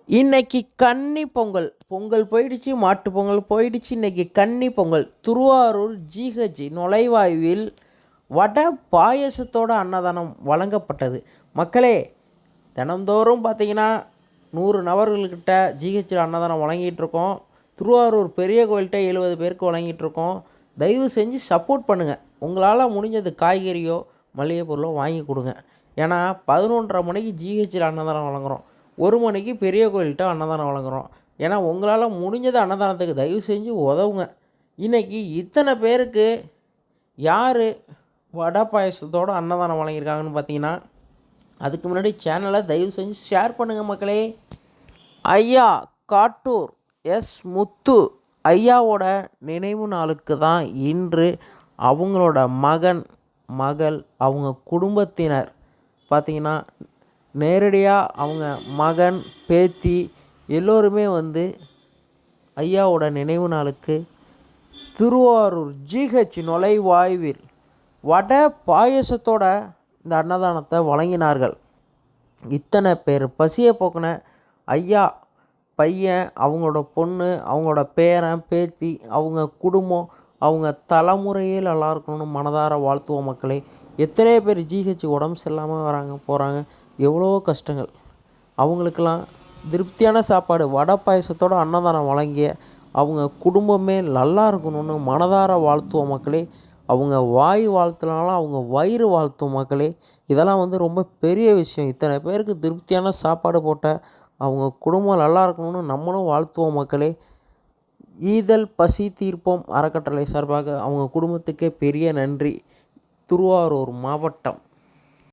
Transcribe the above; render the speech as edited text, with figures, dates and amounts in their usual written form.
இன்னைக்கு கன்னி பொங்கல் பொங்கல் போயிடுச்சு, மாட்டு பொங்கல் போயிடுச்சு. இன்னைக்கு கன்னி பொங்கல். திருவாரூர் ஜிஹெச் நுழைவாயுவில் வடை பாயசத்தோட அன்னதானம் வழங்கப்பட்டது. மக்களே, தினந்தோறும் பார்த்தீங்கன்னா 100 நபர்கள்கிட்ட ஜிஹெச்சில் அன்னதானம் வழங்கிட்டுருக்கோம். திருவாரூர் பெரிய கோயில்கிட்ட 70 பேருக்கு வழங்கிட்டுருக்கோம். தயவு செஞ்சு சப்போர்ட் பண்ணுங்கள். உங்களால் முடிஞ்சது காய்கறியோ மளிகை பொருளோ வாங்கி கொடுங்க. ஏன்னா 11:30 மணிக்கு ஜிஹெச்சில் அன்னதானம் வழங்குகிறோம், 1 மணிக்கு பெரிய கோயில்கிட்ட அன்னதானம் வழங்குகிறோம். ஏன்னா உங்களால் முடிஞ்சது அன்னதானத்துக்கு தயவு செஞ்சு உதவுங்க. இன்றைக்கி இத்தனை பேருக்கு யார் வடை பாயசத்தோடு அன்னதானம் வழங்கியிருக்காங்கன்னு பார்த்தீங்கன்னா, அதுக்கு முன்னாடி சேனலை தயவு செஞ்சு ஷேர் பண்ணுங்கள் மக்களே. ஐயா காட்டூர் எஸ் முத்து ஐயாவோட நினைவு நாளுக்கு தான் இன்று அவங்களோட மகள் அவங்க குடும்பத்தினர் பார்த்திங்கன்னா நேரடியாக அவங்க மகன் பேத்தி எல்லோருமே வந்து ஐயாவோட நினைவு நாளுக்கு திருவாரூர் ஜிஹெச் நுழைவாயுவில் வடை பாயசத்தோட இந்த அன்னதானத்தை வழங்கினார்கள். இத்தனை பேர் பசியை போக்கின ஐயா பையன், அவங்களோட பொண்ணு, அவங்களோட பேரன் பேத்தி, அவங்க குடும்பம், அவங்க தலைமுறையே நல்லா இருக்கணும்னு மனதார வாழ்த்துவோம் மக்களே. எத்தனை பேர் ஜிஹெச் உடம்பு சரியில்லாமல் வராங்க போகிறாங்க, எவ்வளோ கஷ்டங்கள். அவங்களுக்கெல்லாம் திருப்தியான சாப்பாடு வடை பாயசத்தோடு அன்னதானம் வழங்கிய அவங்க குடும்பமே நல்லா இருக்கணும்னு மனதார வாழ்த்துவோம் மக்களே. அவங்க வாய் வாழ்த்துனாலும் அவங்க வயிறு வாழ்த்தும் மக்களே. இதெல்லாம் வந்து ரொம்ப பெரிய விஷயம். இத்தனை பேருக்கு திருப்தியான சாப்பாடு போட்ட அவங்க குடும்பம் நல்லா இருக்கணும்னு நம்மளும் வாழ்த்துவோம் மக்களே. ஈதல் பசி தீர்ப்போம் அறக்கட்டளை சார்பாக அவங்க குடும்பத்துக்கே பெரிய நன்றி. திருவாரூர் மாவட்டம்.